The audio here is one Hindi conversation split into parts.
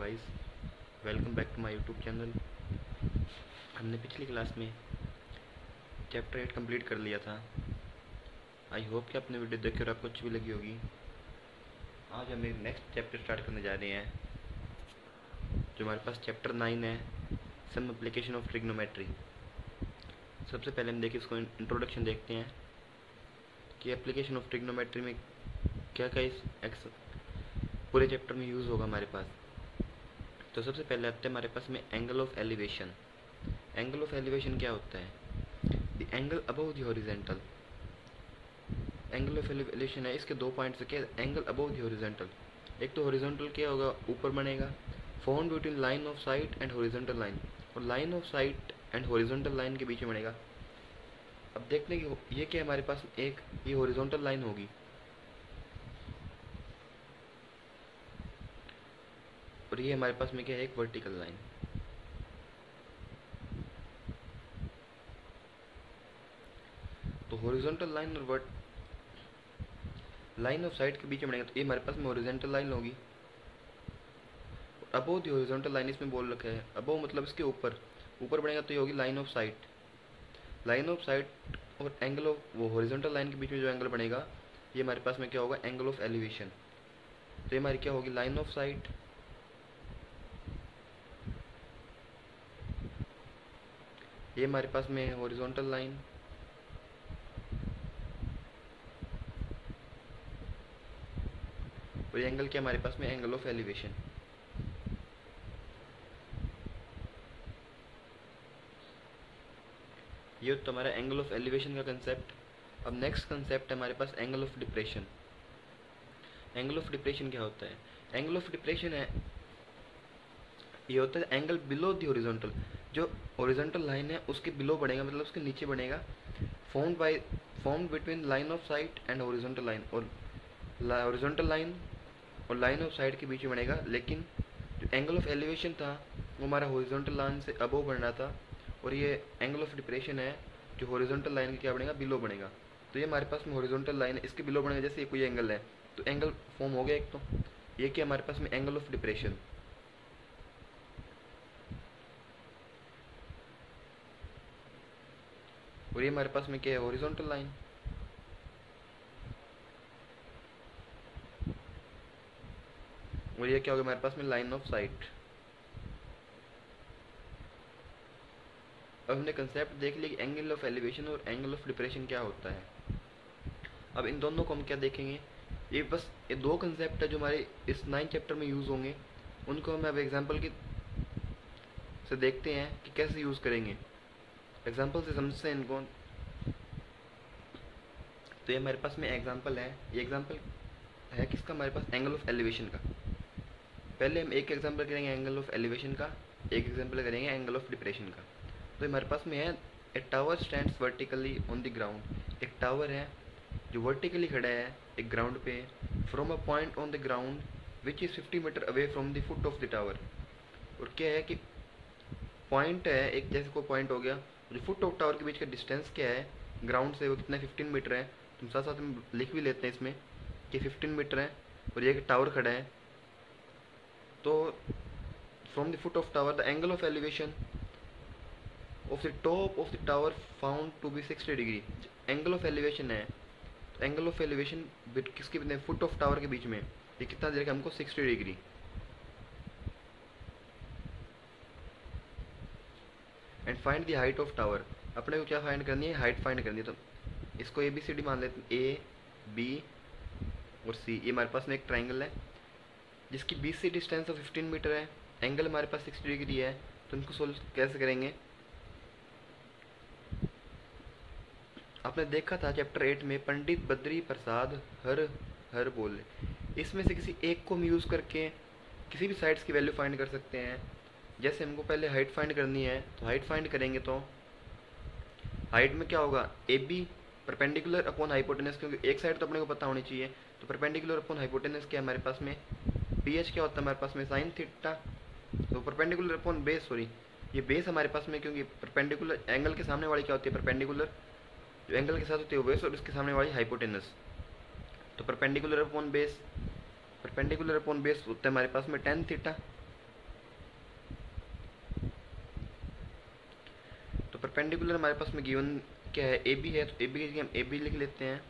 Guys, welcome back to my YouTube channel. हमने पिछली क्लास में चैप्टर 8 कंप्लीट कर लिया था। आई होप कि आपने वीडियो देखकर आपको अच्छी भी लगी होगी। आज हम एक नेक्स्ट चैप्टर स्टार्ट करने जा रहे हैं, जो हमारे पास चैप्टर 9 है, सम एप्लीकेशन ऑफ ट्रिग्नोमेट्री। सबसे पहले हम देखिए इसको इंट्रोडक्शन देखते हैं कि एप्लीकेशन ऑफ ट्रिग्नोमेट्री में क्या क्या इस पूरे चैप्टर में यूज़ होगा हमारे पास। तो सबसे पहले आते हैं हमारे पास में angle of elevation. Angle of elevation क्या होता है? The angle above the horizontal. Angle of elevation है, इसके दो पॉइंट्स क्या है? Angle above the horizontal. एक तो हॉरिजेंटल क्या होगा, ऊपर बनेगा, found between line of sight and horizontal line, और line of sight and horizontal line के बीच में बनेगा। अब देखने की ये क्या है हमारे पास, एक ये हॉरिजेंटल लाइन होगी और ये हमारे पास में क्या है, एक वर्टिकल लाइन। तो हॉरिजॉन्टल लाइन और लाइन ऑफ साइट के बीच में बनेगा, तो ये हमारे पास में हॉरिजॉन्टल लाइन होगी। अबोव द हॉरिजॉन्टल लाइन इसमें बोल रखा है, अबोव मतलब इसके ऊपर, ऊपर बनेगा तो ये होगी line of site. Line of site और एंगल ऑफ वो हॉरिजॉन्टल लाइन के बीच में जो एंगल बनेगा, ये हमारे पास में क्या होगा, एंगल ऑफ एलिवेशन। तो ये हमारी क्या होगी, लाइन ऑफ साइट ये हमारे पास में हॉरिजॉन्टल लाइन और ये एंगल क्या हमारे पास में, एंगल ऑफ एलिवेशन। ये तो हमारा एंगल ऑफ एलिवेशन का कंसेप्ट। अब नेक्स्ट कंसेप्ट है हमारे पास angle of depression. Angle of depression क्या होता है? एंगल ऑफ डिप्रेशन है, ये होता है एंगल बिलो द हॉरिजॉन्टल। जो हॉरिजॉन्टल लाइन है उसके बिलो बनेगा, मतलब उसके नीचे बनेगा, formed between line of sight and horizontal line, और हॉरिजॉन्टल लाइन और लाइन ऑफ साइट के बीच में बनेगा। लेकिन जो एंगल ऑफ एलिवेशन था वो हमारा हॉरिजॉन्टल लाइन से अबव बनना था, और ये एंगल ऑफ डिप्रेशन है जो हॉरिजॉन्टल लाइन के क्या बनेगा, बिलो बनेगा। तो ये हमारे पास में हॉरिजॉन्टल लाइन है, इसके बिलो बनेगा, जैसे ये कोई एंगल है तो एंगल फॉर्म हो गया एक। तो ये क्या हमारे पास में, एंगल ऑफ डिप्रेशन। और ये हमारे पास में क्या है, हॉरिजॉन्टल लाइन। और ये क्या होगा हमारे पास में, लाइन ऑफ साइट। अब हमने कंसेप्ट देख लिया कि एंगल ऑफ एलिवेशन और एंगल ऑफ डिप्रेशन क्या होता है। अब इन दोनों को हम क्या देखेंगे, ये बस ये दो कंसेप्ट है जो हमारे इस 9 चैप्टर में यूज़ होंगे। उनको हम अब एग्जांपल की से देखते हैं कि कैसे यूज़ करेंगे, एग्जांपल से समझते हैं इनको। तो ये हमारे पास में एग्जांपल है, ये एग्जांपल है किसका, हमारे पास एंगल ऑफ एलिवेशन का। पहले हम एक एग्जांपल करेंगे एंगल ऑफ एलिवेशन का, एक एग्जांपल करेंगे एंगल ऑफ डिप्रेशन का। तो हमारे पास में है, a tower stands vertically on the ground. एक टावर है जो वर्टिकली खड़ा है एक ग्राउंड पे, from a point on the ground which is 50 metre away from the foot of the tower. और क्या है कि पॉइंट है एक, जैसे कोई पॉइंट हो गया, जो फुट ऑफ टावर के बीच का डिस्टेंस क्या है ग्राउंड से, वो कितना 15 मीटर है। तुम साथ साथ में लिख भी लेते हैं इसमें कि 15 मीटर है, और ये टावर खड़ा है। तो from the foot of tower the angle of elevation of the top of the tower found to be 60 degree. Angle of elevation है, तो एंगल ऑफ एलिवेशन किसके बीच में, फुट ऑफ टावर के बीच में, ये कितना दे रखा है हमको, 60 degree. And find the height of tower. अपने को क्या फाइंड करनी है, हाइट फाइंड करनी है। तो इसको ABCD मान लेते हैं, A B और C। ये हमारे पास में एक ट्राइंगल है जिसकी बीच से डिस्टेंस 15 मीटर है, एंगल हमारे पास 60 डिग्री है। तो इनको सोल्व कैसे करेंगे, आपने देखा था चैप्टर 8 में, पंडित बद्री प्रसाद हर हर बोले। इसमें से किसी एक को हम यूज़ करके किसी भी साइड्स की वैल्यू फाइंड कर सकते हैं। जैसे हमको पहले हाइट फाइंड करनी है, तो हाइट फाइंड करेंगे तो हाइट में क्या होगा, AB परपेंडिकुलर अपॉन हाइपोटेनस, क्योंकि एक साइड तो अपने को पता होनी चाहिए। तो परपेंडिकुलर अपॉन हाइपोटेनस क्या है हमारे पास में, BH क्या होता है हमारे पास में, साइन थीटा। तो परपेंडिकुलर अपॉन बेस, सॉरी ये बेस हमारे पास में, क्योंकि परपेंडिकुलर एंगल के सामने वाली क्या होती है, परपेंडिकुलर जो एंगल के साथ होती है वो बेस, और इसके सामने वाली हाइपोटेनस। तो perpendicular upon base, perpendicular upon base होता है हमारे पास में tan थीटा। परपेंडिकुलर हमारे पास में गिवन क्या है, ए बी है, तो ए बी की जगह हम ए बी लिख लेते हैं।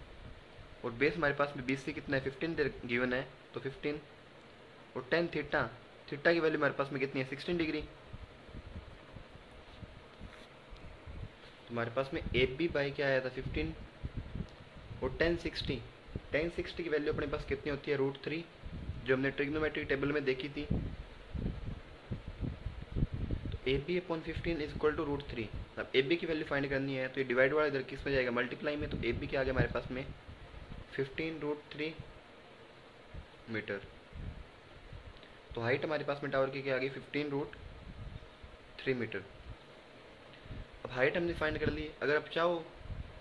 और बेस हमारे पास में बी सी कितना है, 15 गिवन है, तो 15। और टेन थीटा, थीटा की वैल्यू हमारे पास में कितनी है, 16 डिग्री। तो हमारे पास में ए बी बाई क्या आया था, 15। और टेन सिक्सटी की वैल्यू अपने पास कितनी होती है, √3, जो हमने ट्रिग्नोमेट्रिक टेबल में देखी थी। तो A B upon 15 is equal to √3। अब ए बी की वैल्यू फाइंड करनी है, तो ये डिवाइड वाला इधर किस में जाएगा, मल्टीप्लाई में। तो ए बी के आगे हमारे पास में 15 √3 मीटर। तो हाइट हमारे पास में टावर के आगे 15 √3 मीटर। अब हाइट हमने फाइंड कर ली। अगर आप चाहो,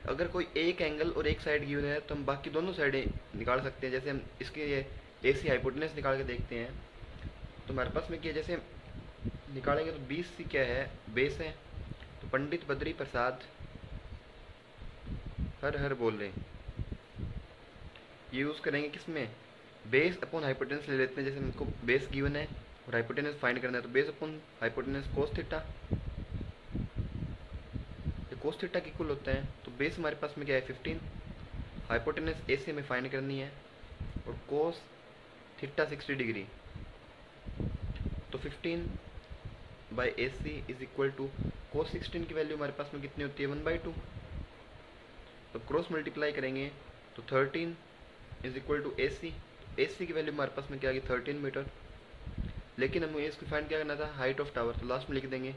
अगर कोई एक एंगल और एक साइड गिवन है, तो हम बाकी दोनों साइडें निकाल सकते हैं। जैसे हम इसके ये ए सी हाइपोटेनस निकाल के देखते हैं। तो हमारे पास में क्या, जैसे निकालेंगे तो 20 सी क्या है, बेस है। तो पंडित बद्री प्रसाद हर हर बोल रहे, ये यूज़ करेंगे किसमें, बेस अपॉन हाइपोटेनस ले लेते हैं। जैसे हमको बेस गिवन है और हाइपोटेनस फाइंड करना है, तो base upon hypotenuse cos theta, cos theta की इक्वल होता है। तो बेस हमारे पास में क्या है, 15, हाइपोटेनस ए से हमें फाइंड करनी है, और कोस थीटा 60 डिग्री। तो 15 by A C is equal to cos 16 की वैल्यू हमारे पास में कितनी होती है, 1/2। तो क्रॉस मल्टीप्लाई करेंगे तो 13 इज इक्वल टू ए सी। ए सी की वैल्यू हमारे पास में क्या आ गई, 13 मीटर। लेकिन हमें इसको फाइंड क्या करना था, हाइट ऑफ टावर। तो लास्ट में लिख देंगे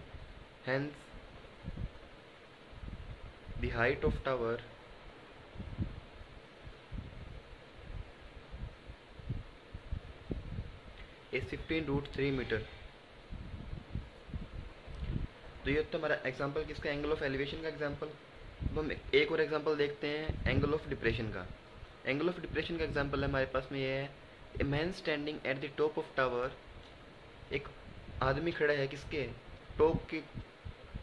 hence the height of tower is 15 √3 metre. तो ये तो हमारा एग्जांपल किसका, एंगल ऑफ एलिवेशन का एग्जांपल। अब हम एक और एग्जांपल देखते हैं एंगल ऑफ डिप्रेशन का। एंगल ऑफ डिप्रेशन का एग्जांपल है हमारे पास में ये है, a man standing at the top of tower. एक आदमी खड़ा है किसके, टॉप की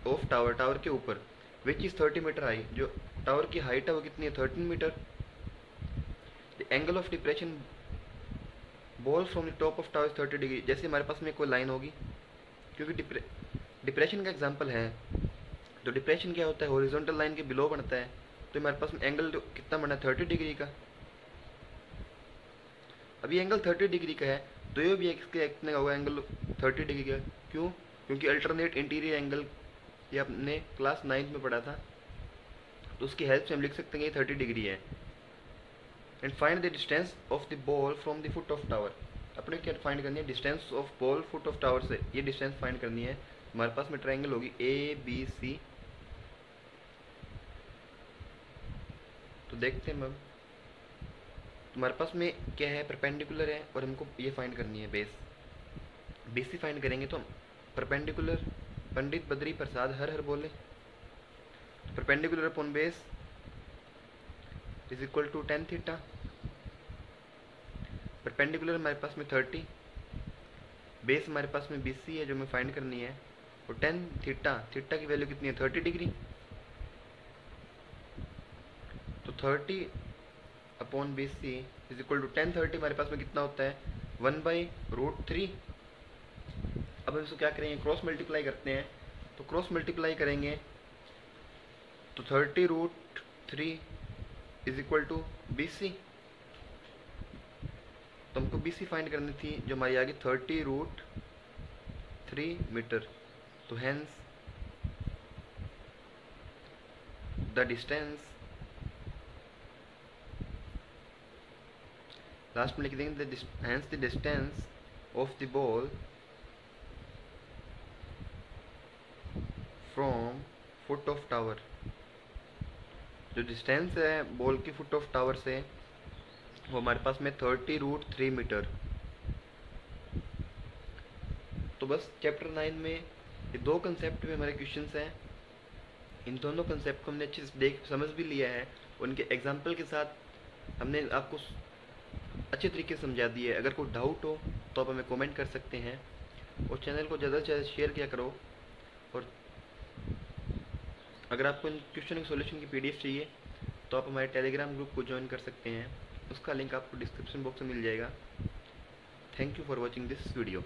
ऑफ टावर, टावर के ऊपर, विच इज़ 30 मीटर हाई। जो टावर की हाइट है वो कितनी है, 13 metre. The angle of depression ball from the top of tower 30 degree. जैसे हमारे पास में कोई लाइन होगी, क्योंकि डिप्रेशन का एग्जांपल है, तो डिप्रेशन क्या होता है, हॉरिजॉन्टल लाइन के बिलो बनता है। तो हमारे पास में एंगल कितना बना है, 30 डिग्री का। अब ये एंगल 30 डिग्री का है, तो ये भी इसके कितने का होगा, एंगल 30 डिग्री का। क्यों, क्योंकि अल्टरनेट इंटीरियर एंगल ये आपने क्लास 9th में पढ़ा था, तो उसकी हेल्प से हम लिख सकते हैं कि 30 डिग्री है। And find the distance of the ball from the foot of tower. अपने क्या फाइंड करनी है, distance of ball foot of tower से ये डिस्टेंस फाइंड करनी है। हमारे पास में ट्रायंगल होगी ए बी सी। तो देखते हैं मैम, हमारे पास में क्या है, परपेंडिकुलर है, और हमको ये फाइंड करनी है बेस। BC फाइंड करेंगे तो हम परपेंडिकुलर, पंडित बद्री प्रसाद हर हर बोले, perpendicular upon base is equal to tan theta. Perpendicular हमारे पास में 30, बेस हमारे पास में BC है जो हमें फाइंड करनी है, और टेन थीटा, थीटा की वैल्यू कितनी है, 30 डिग्री। तो 30 upon BC is equal to 1030 हमारे पास में कितना होता है, 1/√3। अब हम इसको क्या करेंगे, क्रॉस मल्टीप्लाई करते हैं। तो क्रॉस मल्टीप्लाई करेंगे तो 30√3 इज इक्वल टू BC। तो हमको BC फाइंड करनी थी, जो हमारी आ गई 30√3 मीटर। तो हेंस द डिस्टेंस, लास्ट में लिख देंगे hence the distance of the ball from foot of tower. जो डिस्टेंस है बॉल की फुट ऑफ टावर से, वो हमारे पास में 30√3 मीटर। तो बस चैप्टर 9 में ये दो कंसेप्ट में हमारे क्वेश्चंस हैं। इन दोनों कंसेप्ट को हमने अच्छे से समझ भी लिया है, उनके एग्जाम्पल के साथ हमने आपको अच्छे तरीके से समझा दिए। अगर कोई डाउट हो तो आप हमें कमेंट कर सकते हैं, और चैनल को ज़्यादा से ज़्यादा शेयर किया करो। और अगर आपको इन क्वेश्चन के सॉल्यूशन की PDF चाहिए तो आप हमारे टेलीग्राम ग्रुप को ज्वाइन कर सकते हैं, उसका लिंक आपको डिस्क्रिप्शन बॉक्स में मिल जाएगा। Thank you for watching this video.